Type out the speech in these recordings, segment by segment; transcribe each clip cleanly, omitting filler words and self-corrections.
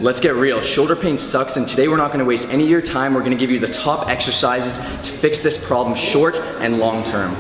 Let's get real, shoulder pain sucks, and today we're not gonna waste any of your time. We're gonna give you the top exercises to fix this problem short and long term.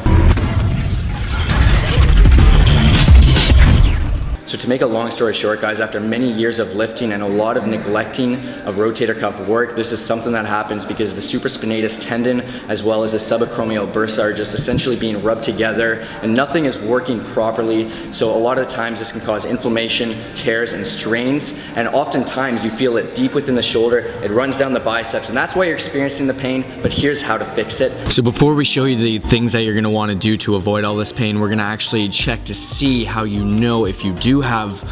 So to make a long story short, guys, after many years of lifting and a lot of neglecting of rotator cuff work, this is something that happens because the supraspinatus tendon as well as the subacromial bursa are just essentially being rubbed together and nothing is working properly. So a lot of times this can cause inflammation, tears, and strains, and oftentimes you feel it deep within the shoulder. It runs down the biceps, and that's why you're experiencing the pain, but here's how to fix it. So before we show you the things that you're gonna wanna do to avoid all this pain, we're gonna actually check to see how you know if you do have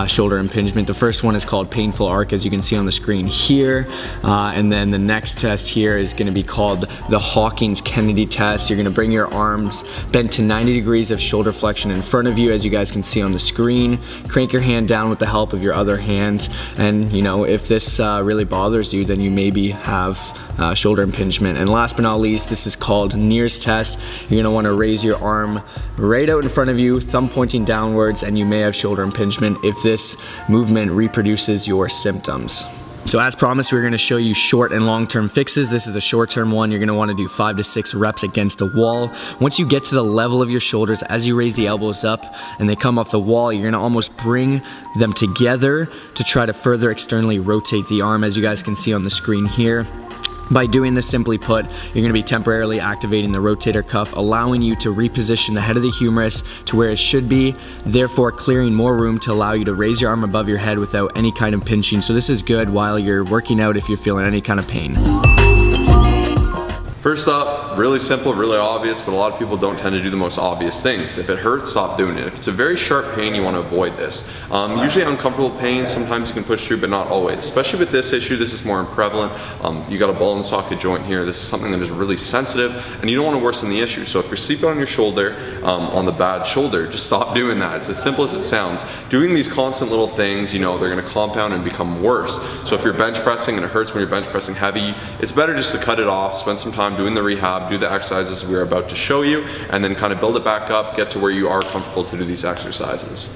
shoulder impingement. The first one is called painful arc, as you can see on the screen here, and then the next test here is going to be called the Hawkins-Kennedy test. You're going to bring your arms bent to 90 degrees of shoulder flexion in front of you, as you guys can see on the screen. Crank your hand down with the help of your other hand, and you know, if this really bothers you, then you maybe have shoulder impingement. And last but not least, this is called Neer's test. You're going to want to raise your arm right out in front of you, thumb pointing downwards, and you may have shoulder impingement if this movement reproduces your symptoms. So as promised, we're going to show you short and long-term fixes. This is the short-term one. You're going to want to do 5 to 6 reps against the wall. Once you get to the level of your shoulders, as you raise the elbows up and they come off the wall, you're going to almost bring them together to try to further externally rotate the arm, as you guys can see on the screen here. By doing this, simply put, you're going to be temporarily activating the rotator cuff, allowing you to reposition the head of the humerus to where it should be, therefore clearing more room to allow you to raise your arm above your head without any kind of pinching. So this is good while you're working out if you're feeling any kind of pain. First up, really simple, really obvious, but a lot of people don't tend to do the most obvious things. If it hurts, stop doing it. If it's a very sharp pain, you want to avoid this. Usually uncomfortable pain, sometimes you can push through, but not always. Especially with this issue, this is more prevalent. You got a ball and socket joint here. This is something that is really sensitive, and you don't want to worsen the issue. So if you're sleeping on your shoulder, on the bad shoulder, just stop doing that. It's as simple as it sounds. Doing these constant little things, you know, they're going to compound and become worse. So if you're bench pressing and it hurts when you're bench pressing heavy, it's better just to cut it off, spend some time doing the rehab, do the exercises we're about to show you, and then kind of build it back up, get to where you are comfortable to do these exercises.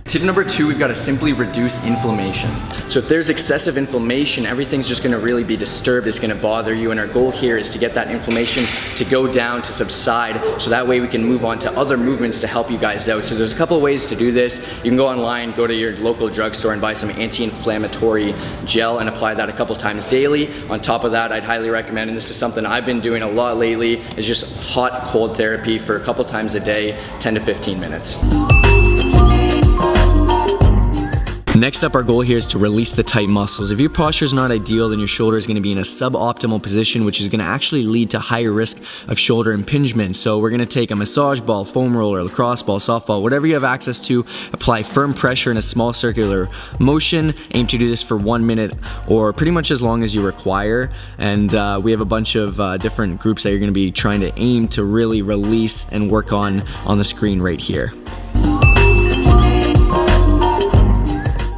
Tip number 2, we've got to simply reduce inflammation. So if there's excessive inflammation, everything's just going to really be disturbed, it's going to bother you, and our goal here is to get that inflammation to go down, to subside, so that way we can move on to other movements to help you guys out. So there's a couple of ways to do this. You can go online, go to your local drugstore and buy some anti-inflammatory gel and apply that a couple times daily. On top of that, I'd highly recommend, and this is something I've been doing a lot lately, is just hot cold therapy for a couple times a day, 10 to 15 minutes. Next up, our goal here is to release the tight muscles. If your posture is not ideal, then your shoulder is going to be in a suboptimal position, which is going to actually lead to higher risk of shoulder impingement. So we're going to take a massage ball, foam roller, lacrosse ball, softball, whatever you have access to, apply firm pressure in a small circular motion. Aim to do this for 1 minute or pretty much as long as you require. And we have a bunch of different groups that you're going to be trying to aim to really release and work on the screen right here.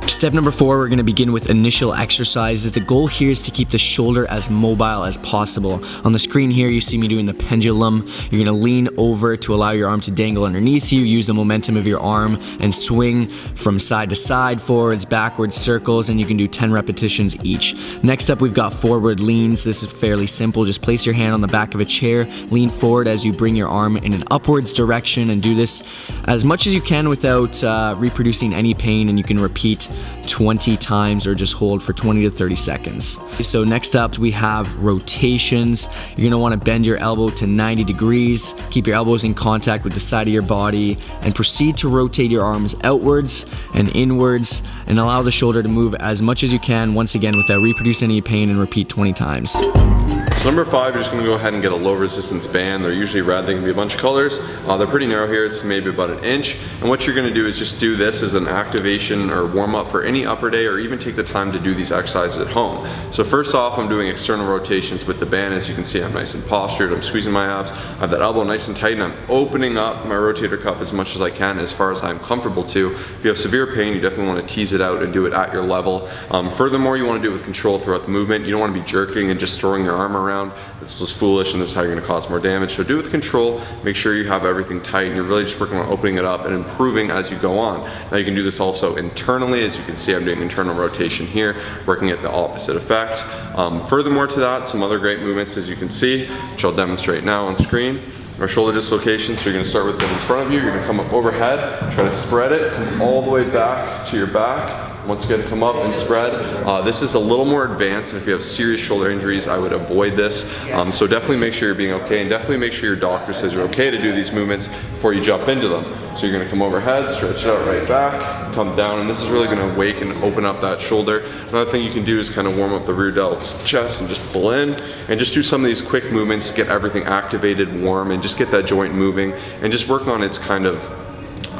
Step number 4, we're going to begin with initial exercises. The goal here is to keep the shoulder as mobile as possible. On the screen here, you see me doing the pendulum. You're going to lean over to allow your arm to dangle underneath you. Use the momentum of your arm and swing from side to side, forwards, backwards, circles, and you can do 10 repetitions each. Next up, we've got forward leans. This is fairly simple. Just place your hand on the back of a chair, lean forward as you bring your arm in an upwards direction, and do this as much as you can without reproducing any pain, and you can repeat 20 times or just hold for 20 to 30 seconds. So next up, we have rotations. You're gonna wanna bend your elbow to 90 degrees, keep your elbows in contact with the side of your body, and proceed to rotate your arms outwards and inwards, and allow the shoulder to move as much as you can, once again, without reproducing any pain, and repeat 20 times. So number 5, you're just going to go ahead and get a low resistance band. They're usually red, they can be a bunch of colors. They're pretty narrow here, it's maybe about 1 inch. And what you're going to do is just do this as an activation or warm up for any upper day, or even take the time to do these exercises at home. So first off, I'm doing external rotations with the band. As you can see, I'm nice and postured, I'm squeezing my abs, I have that elbow nice and tight, and I'm opening up my rotator cuff as much as I can, as far as I'm comfortable to. If you have severe pain, you definitely want to tease it out and do it at your level. Furthermore, you want to do it with control throughout the movement. You don't want to be jerking and just throwing your arm around. around. This is foolish and this is how you're gonna cause more damage. So do it with control, make sure you have everything tight and you're really just working on opening it up and improving as you go on. Now you can do this also internally. As you can see, I'm doing internal rotation here, working at the opposite effect. Furthermore to that, some other great movements as you can see, which I'll demonstrate now on screen. Our shoulder dislocation, so you're gonna start with it in front of you, you're gonna come up overhead, try to spread it, come all the way back to your back. Once again, come up and spread. This is a little more advanced, and if you have serious shoulder injuries, I would avoid this. So definitely make sure you're being okay, and definitely make sure your doctor says you're okay to do these movements before you jump into them. So you're gonna come overhead, stretch it out right back, come down, and this is really gonna wake and open up that shoulder. Another thing you can do is kind of warm up the rear delt's chest and just pull in, and just do some of these quick movements to get everything activated, warm, and just get that joint moving, and just work on its kind of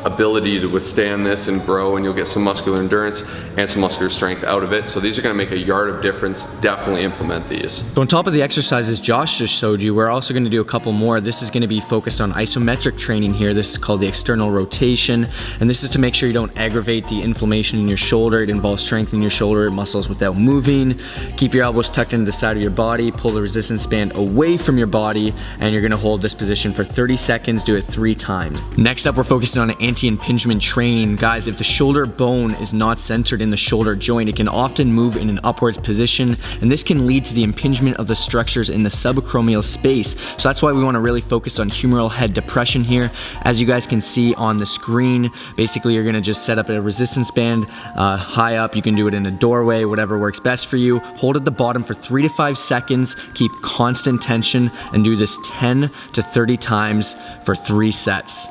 ability to withstand this and grow, and you'll get some muscular endurance and some muscular strength out of it. So these are gonna make a yard of difference. Definitely implement these. So on top of the exercises Josh just showed you, we're also gonna do a couple more. This is gonna be focused on isometric training here. This is called the external rotation, and this is to make sure you don't aggravate the inflammation in your shoulder. It involves strengthening your shoulder muscles without moving. Keep your elbows tucked into the side of your body, pull the resistance band away from your body, and you're gonna hold this position for 30 seconds, do it 3 times. Next up, we're focusing on anti-impingement training. Guys, if the shoulder bone is not centered in the shoulder joint, it can often move in an upwards position, and this can lead to the impingement of the structures in the subacromial space. So that's why we want to really focus on humeral head depression here. As you guys can see on the screen, basically you're going to just set up a resistance band high up. You can do it in a doorway, whatever works best for you. Hold at the bottom for 3 to 5 seconds, keep constant tension, and do this 10 to 30 times for 3 sets.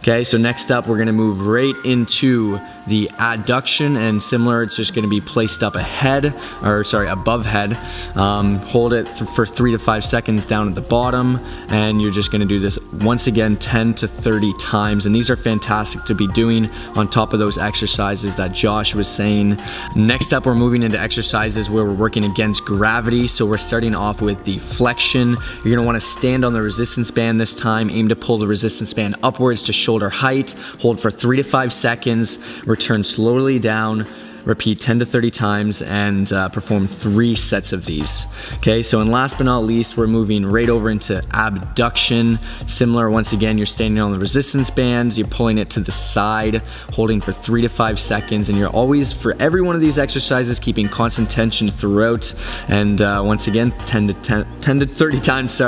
Okay, so next up, we're gonna move right into the adduction, and similar, it's just gonna be placed up above head. Hold it for 3 to 5 seconds down at the bottom, and you're just gonna do this once again 10 to 30 times, and these are fantastic to be doing on top of those exercises that Josh was saying. Next up, we're moving into exercises where we're working against gravity. So we're starting off with the flexion. You're gonna wanna stand on the resistance band this time, aim to pull the resistance band upwards to shoulder height, hold for 3 to 5 seconds, return slowly down, repeat 10 to 30 times, and perform 3 sets of these. Okay, so and last but not least, we're moving right over into abduction. Similar, once again, you're standing on the resistance bands, you're pulling it to the side, holding for 3 to 5 seconds, and you're always, for every one of these exercises, keeping constant tension throughout. And once again, 10 to 30 times,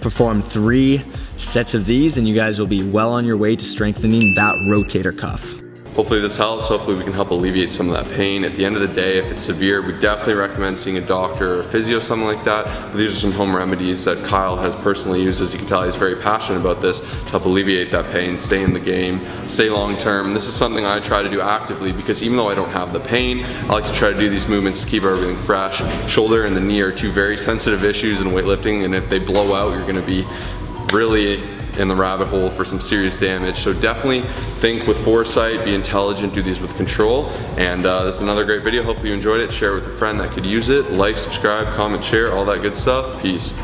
perform 3 sets of these, and you guys will be well on your way to strengthening that rotator cuff. Hopefully this helps. Hopefully we can help alleviate some of that pain. At the end of the day, if it's severe, we definitely recommend seeing a doctor or a physio, something like that. But these are some home remedies that Kyle has personally used. As you can tell, he's very passionate about this to help alleviate that pain, stay in the game, stay long term. This is something I try to do actively, because even though I don't have the pain, I like to try to do these movements to keep everything fresh. Shoulder and the knee are 2 very sensitive issues in weightlifting, and if they blow out, you're gonna be really in the rabbit hole for some serious damage. So definitely think with foresight, be intelligent, do these with control. And that's another great video. Hopefully you enjoyed it. Share it with a friend that could use it. Like, subscribe, comment, share, all that good stuff. Peace.